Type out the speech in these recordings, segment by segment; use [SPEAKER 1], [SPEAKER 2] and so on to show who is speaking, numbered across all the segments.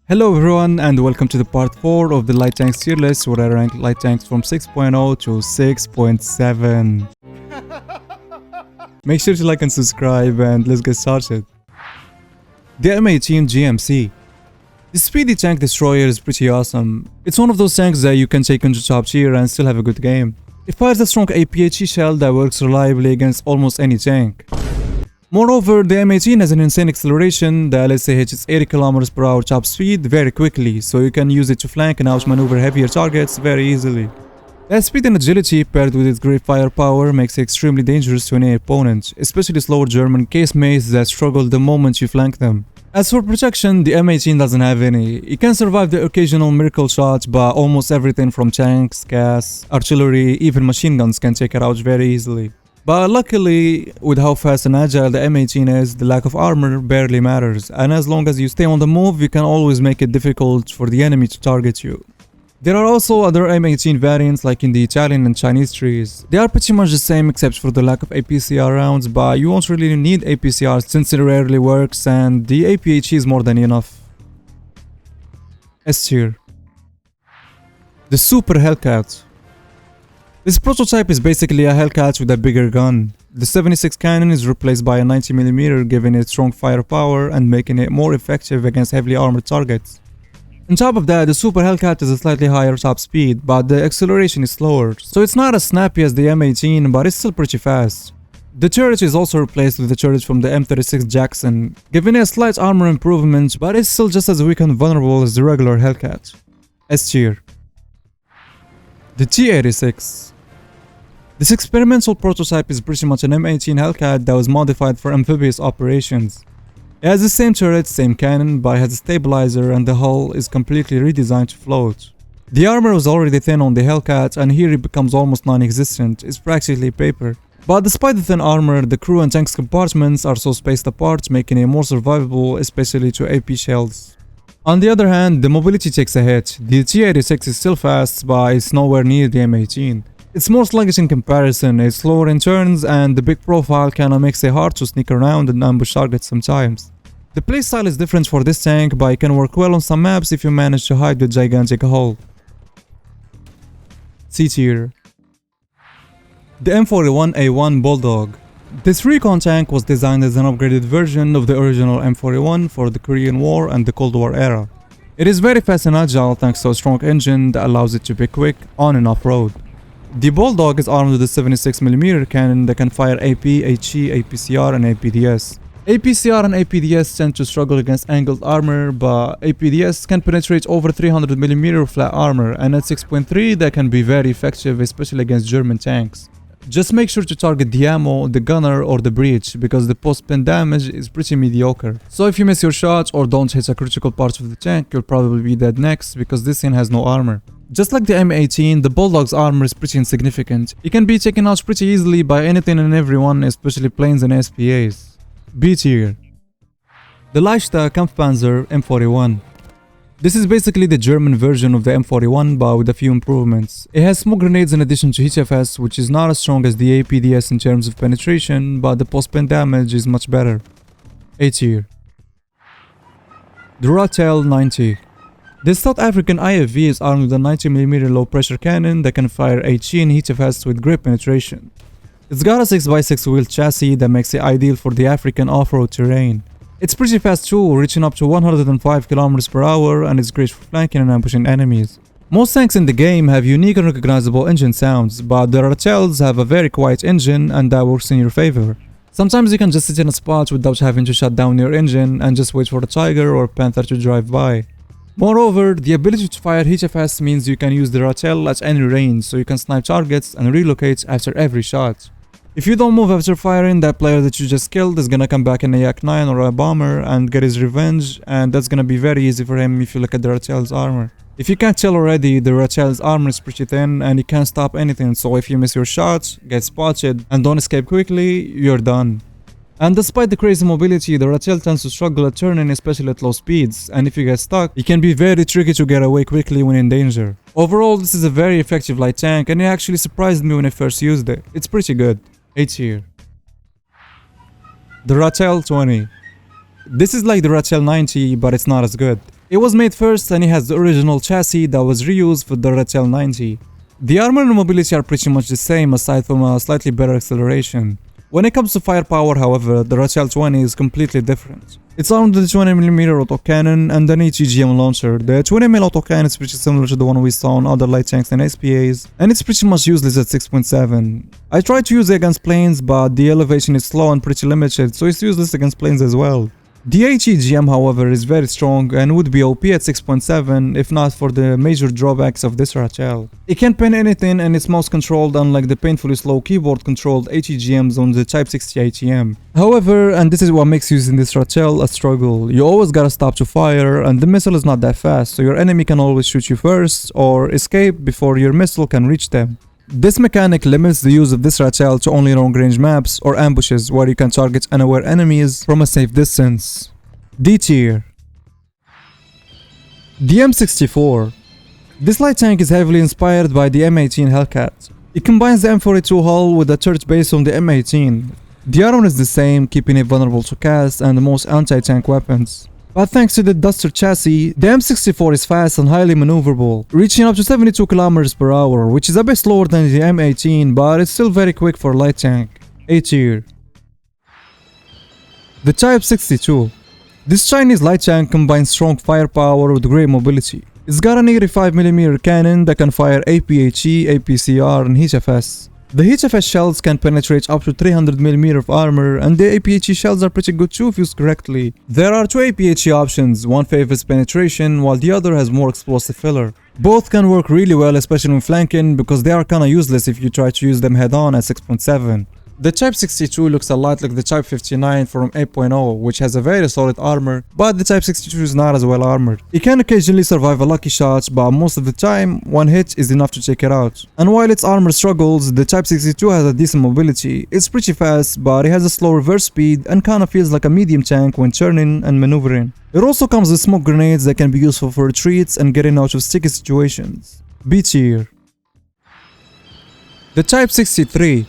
[SPEAKER 1] Hello everyone and welcome to the part 4 of the light tanks tier list where I rank light tanks from 6.0 to 6.7. Make sure to like and subscribe and let's get started. The M18 GMC. The speedy tank destroyer is pretty awesome. It's one of those tanks that you can take into top tier and still have a good game. It fires a strong APHE shell that works reliably against almost any tank. Moreover, the M18 has an insane acceleration that lets it hit its 80 km/h top speed very quickly, so you can use it to flank and outmaneuver heavier targets very easily. That speed and agility paired with its great firepower makes it extremely dangerous to any opponent, especially slower German casemates that struggle the moment you flank them. As for protection, the M18 doesn't have any. It can survive the occasional miracle shot, but almost everything from tanks, gas, artillery, even machine guns can take it out very easily. But luckily, with how fast and agile the M18 is, the lack of armor barely matters, and as long as you stay on the move, you can always make it difficult for the enemy to target you. There are also other M18 variants like in the Italian and Chinese trees. They are pretty much the same except for the lack of APCR rounds, but you won't really need APCR since it rarely works and the APHE is more than enough. S tier. The Super Hellcat. This prototype is basically a Hellcat with a bigger gun. The 76 cannon is replaced by a 90mm, giving it strong firepower and making it more effective against heavily armored targets. On top of that, the Super Hellcat has a slightly higher top speed, but the acceleration is slower, so it's not as snappy as the M18, but it's still pretty fast. The turret is also replaced with the turret from the M36 Jackson, giving it a slight armor improvement, but it's still just as weak and vulnerable as the regular Hellcat. S tier. The T86. This experimental prototype is pretty much an M18 Hellcat that was modified for amphibious operations. It has the same turret, same cannon, but it has a stabilizer and the hull is completely redesigned to float. The armor was already thin on the Hellcat and here it becomes almost non-existent, it's practically paper. But despite the thin armor, the crew and tank's compartments are so spaced apart, making it more survivable, especially to AP shells. On the other hand, the mobility takes a hit. The T86 is still fast, but it's nowhere near the M18. It's more sluggish in comparison, it's slower in turns, and the big profile kinda makes it hard to sneak around and ambush targets sometimes. The playstyle is different for this tank, but it can work well on some maps if you manage to hide the gigantic hull. C tier. The M41A1 Bulldog. This recon tank was designed as an upgraded version of the original M41 for the Korean War and the Cold War era. It is very fast and agile thanks to a strong engine that allows it to be quick on and off-road. The Bulldog is armed with a 76mm cannon that can fire AP, HE, APCR and APDS. APCR and APDS tend to struggle against angled armor, but APDS can penetrate over 300mm flat armor, and at 6.3 that can be very effective, especially against German tanks. Just make sure to target the ammo, the gunner or the breach, because the post-pin damage is pretty mediocre. So if you miss your shot or don't hit a critical part of the tank, you'll probably be dead next, because this thing has no armor. Just like the M18, the Bulldog's armor is pretty insignificant. It can be taken out pretty easily by anything and everyone, especially planes and SPAs. B tier. The Leichter Kampfpanzer M41. This is basically the German version of the M41 but with a few improvements. It has smoke grenades in addition to HFS, which is not as strong as the APDS in terms of penetration, but the post-pin damage is much better. A tier. The Ratel 90. This South African IFV is armed with a 90mm low pressure cannon that can fire HE and HFS with great penetration. It's got a 6x6 wheel chassis that makes it ideal for the African off-road terrain. It's pretty fast too, reaching up to 105 km/h, and it's great for flanking and ambushing enemies. Most tanks in the game have unique and recognizable engine sounds, but the Ratels have a very quiet engine and that works in your favor. Sometimes you can just sit in a spot without having to shut down your engine and just wait for a Tiger or Panther to drive by. Moreover, the ability to fire HFS means you can use the Ratel at any range, so you can snipe targets and relocate after every shot. If you don't move after firing, that player that you just killed is gonna come back in a Yak-9 or a bomber and get his revenge, and that's gonna be very easy for him if you look at the Ratel's armor. If you can't tell already, the Ratel's armor is pretty thin and he can't stop anything, so if you miss your shot, get spotted, and don't escape quickly, you're done. And despite the crazy mobility, the Ratel tends to struggle at turning, especially at low speeds, and if you get stuck, it can be very tricky to get away quickly when in danger. Overall, this is a very effective light tank, and it actually surprised me when I first used it. It's pretty good. A tier. The Ratel 20. This is like the Ratel 90, but it's not as good. It was made first and it has the original chassis that was reused for the Ratel 90. The armor and mobility are pretty much the same aside from a slightly better acceleration. When it comes to firepower, however, the Ratel 20 is completely different. It's armed with a 20mm autocannon and an ATGM launcher. The 20mm autocannon is pretty similar to the one we saw on other light tanks and SPAs, and it's pretty much useless at 6.7. I tried to use it against planes, but the elevation is slow and pretty limited, so it's useless against planes as well. The ATGM, however, is very strong and would be OP at 6.7 if not for the major drawbacks of this Ratel. It can't pin anything and it's mouse controlled, unlike the painfully slow keyboard controlled ATGMs on the Type 60 ATM. However, and this is what makes using this Ratel a struggle, you always gotta stop to fire and the missile is not that fast, so your enemy can always shoot you first or escape before your missile can reach them. This mechanic limits the use of this Ratel to only long-range maps or ambushes where you can target unaware enemies from a safe distance. D tier. The M64. This light tank is heavily inspired by the M18 Hellcat. It combines the M42 hull with a turret based on the M18. The armor is the same, keeping it vulnerable to cast and most anti-tank weapons. But thanks to the Duster chassis, the M64 is fast and highly maneuverable, reaching up to 72 km per hour, which is a bit slower than the M18, but it's still very quick for a light tank. A tier. The Type 62. This Chinese light tank combines strong firepower with great mobility. It's got an 85mm cannon that can fire APHE, APCR, and HFS. The HFS shells can penetrate up to 300mm of armor, and the APHE shells are pretty good too if used correctly. There are two APHE options, one favors penetration while the other has more explosive filler. Both can work really well, especially when flanking, because they are kinda useless if you try to use them head on at 6.7. The Type 62 looks a lot like the Type 59 from 8.0, which has a very solid armor, but the Type 62 is not as well armored. It can occasionally survive a lucky shot, but most of the time, one hit is enough to take it out. And while its armor struggles, the Type 62 has a decent mobility. It's pretty fast, but it has a slow reverse speed and kinda feels like a medium tank when turning and maneuvering. It also comes with smoke grenades that can be useful for retreats and getting out of sticky situations. B tier. The Type 63.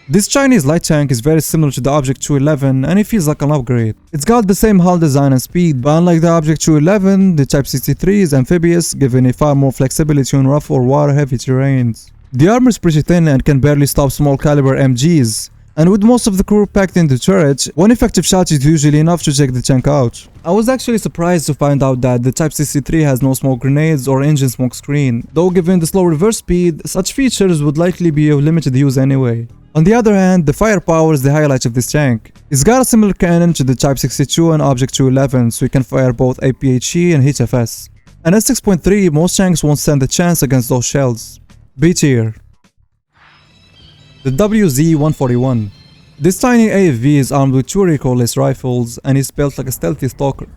[SPEAKER 1] This Chinese light tank is very similar to the Object 211 and it feels like an upgrade. It's got the same hull design and speed, but unlike the Object 211, the Type 63 is amphibious, giving it far more flexibility on rough or water-heavy terrains. The armor is pretty thin and can barely stop small caliber MGs. And with most of the crew packed in the turret, one effective shot is usually enough to take the tank out. I was actually surprised to find out that the Type 63 has no smoke grenades or engine smoke screen, though given the slow reverse speed, such features would likely be of limited use anyway. On the other hand, the firepower is the highlight of this tank. It's got a similar cannon to the Type 62 and Object 211, so it can fire both APHE and HFS. And at 6.3, most tanks won't stand a chance against those shells. B tier. The WZ-141. This tiny AFV is armed with two recoilless rifles and is built like a stealthy stalker.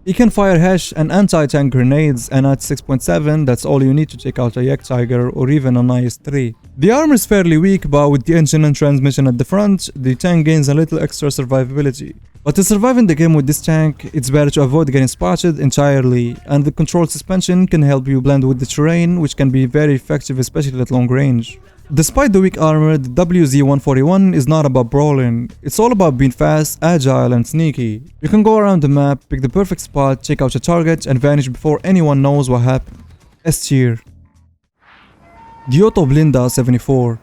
[SPEAKER 1] It can fire HESH and anti-tank grenades, and at 6.7 that's all you need to take out a Yak Tiger or even an IS-3. The armor is fairly weak, but with the engine and transmission at the front, the tank gains a little extra survivability. But to survive in the game with this tank, it's better to avoid getting spotted entirely, and the controlled suspension can help you blend with the terrain, which can be very effective especially at long range. Despite the weak armor, the WZ-141 is not about brawling. It's all about being fast, agile, and sneaky. You can go around the map, pick the perfect spot, take out your target, and vanish before anyone knows what happened. S tier. The Autoblinda 74.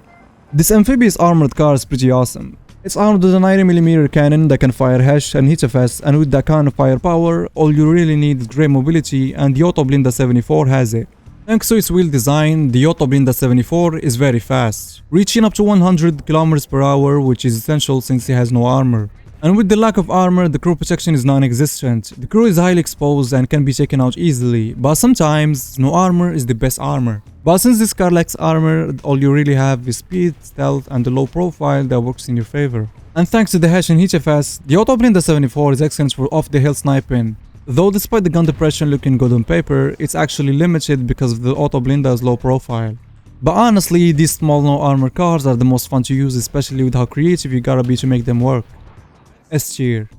[SPEAKER 1] This amphibious armored car is pretty awesome. It's armed with a 90mm cannon that can fire HESH and HFS, and with that kind of firepower, all you really need is great mobility, and the Autoblinda 74 has it. Thanks to its wheel design, the Autoblinda 74 is very fast, reaching up to 100 km per hour, which is essential since it has no armor. And with the lack of armor, the crew protection is non-existent. The crew is highly exposed and can be taken out easily, but sometimes no armor is the best armor. But since this car lacks armor, all you really have is speed, stealth, and a low profile that works in your favor. And thanks to the HESH and HFS, the Autoblinda 74 is excellent for off-the-hill sniping. Though despite the gun depression looking good on paper, it's actually limited because of the Autoblinda's low profile. But honestly, these small no armor cars are the most fun to use, especially with how creative you gotta be to make them work. S tier.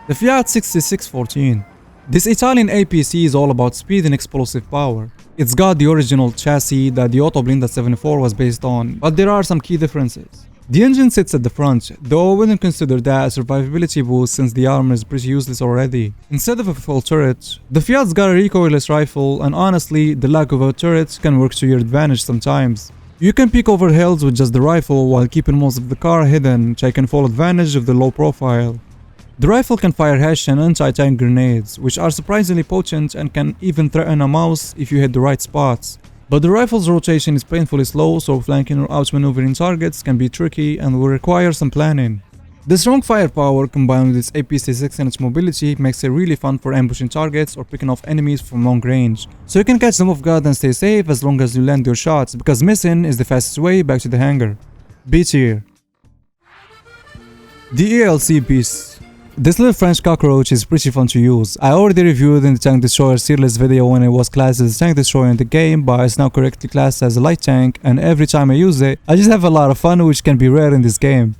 [SPEAKER 1] The Fiat 6614. This Italian APC is all about speed and explosive power. It's got the original chassis that the Autoblinda 74 was based on, but there are some key differences. The engine sits at the front, though I wouldn't consider that a survivability boost since the armor is pretty useless already. Instead of a full turret, the Fiat's got a recoilless rifle, and honestly, the lack of a turret can work to your advantage sometimes. You can peek over hills with just the rifle while keeping most of the car hidden, taking full advantage of the low profile. The rifle can fire HESH and anti-tank grenades, which are surprisingly potent and can even threaten a mouse if you hit the right spots. But the rifle's rotation is painfully slow, so flanking or outmaneuvering targets can be tricky and will require some planning. The strong firepower combined with its APC-6 and its mobility makes it really fun for ambushing targets or picking off enemies from long range. So you can catch them off guard and stay safe as long as you land your shots, because missing is the fastest way back to the hangar. B tier. The ELC Beast. This little French cockroach is pretty fun to use. I already reviewed in the Tank Destroyer Seerless video when it was classed as a tank destroyer in the game, but it's now correctly classed as a light tank, and every time I use it, I just have a lot of fun, which can be rare in this game.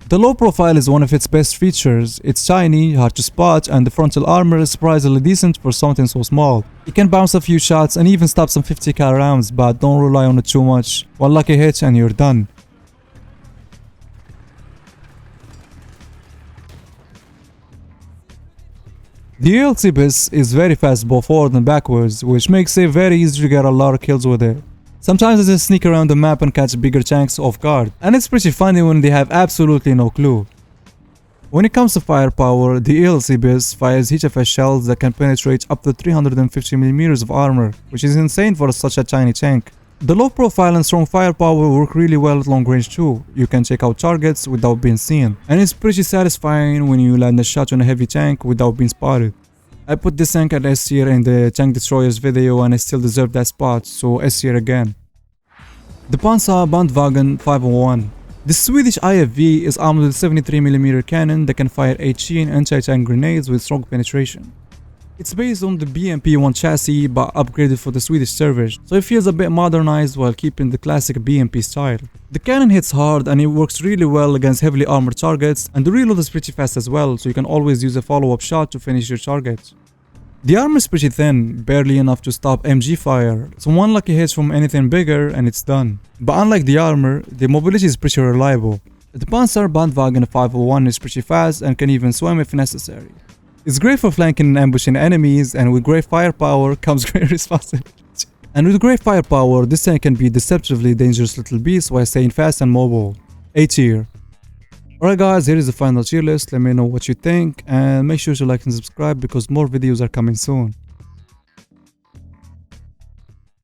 [SPEAKER 1] The low profile is one of its best features. It's tiny, hard to spot, and the frontal armor is surprisingly decent for something so small. It can bounce a few shots and even stop some 50 cal rounds, but don't rely on it too much. One lucky hit and you're done. The LeKPz is very fast both forward and backwards, which makes it very easy to get a lot of kills with it. Sometimes I just sneak around the map and catch bigger tanks off guard, and it's pretty funny when they have absolutely no clue. When it comes to firepower, the LeKPz fires HFS shells that can penetrate up to 350mm of armor, which is insane for such a tiny tank. The low profile and strong firepower work really well at long range too. You can take out targets without being seen, and it's pretty satisfying when you land a shot on a heavy tank without being spotted. I put this tank at S tier in the Tank Destroyers video and I still deserve that spot, so S tier again. The Panzer Bandwagen 501. The Swedish IFV is armed with a 73mm cannon that can fire HE and anti-tank grenades with strong penetration. It's based on the BMP-1 chassis but upgraded for the Swedish servers, so it feels a bit modernized while keeping the classic BMP style. The cannon hits hard and it works really well against heavily armored targets, and the reload is pretty fast as well, so you can always use a follow-up shot to finish your target. The armor is pretty thin, barely enough to stop MG fire, so one lucky hit from anything bigger and it's done. But unlike the armor, the mobility is pretty reliable. The Panzer Bandwagen 501 is pretty fast and can even swim if necessary. It's great for flanking and ambushing enemies, and with great firepower comes great responsibility. And with great firepower, this tank can be a deceptively dangerous little beast while staying fast and mobile. A tier. Alright guys, here is the final tier list. Let me know what you think and make sure to like and subscribe because more videos are coming soon.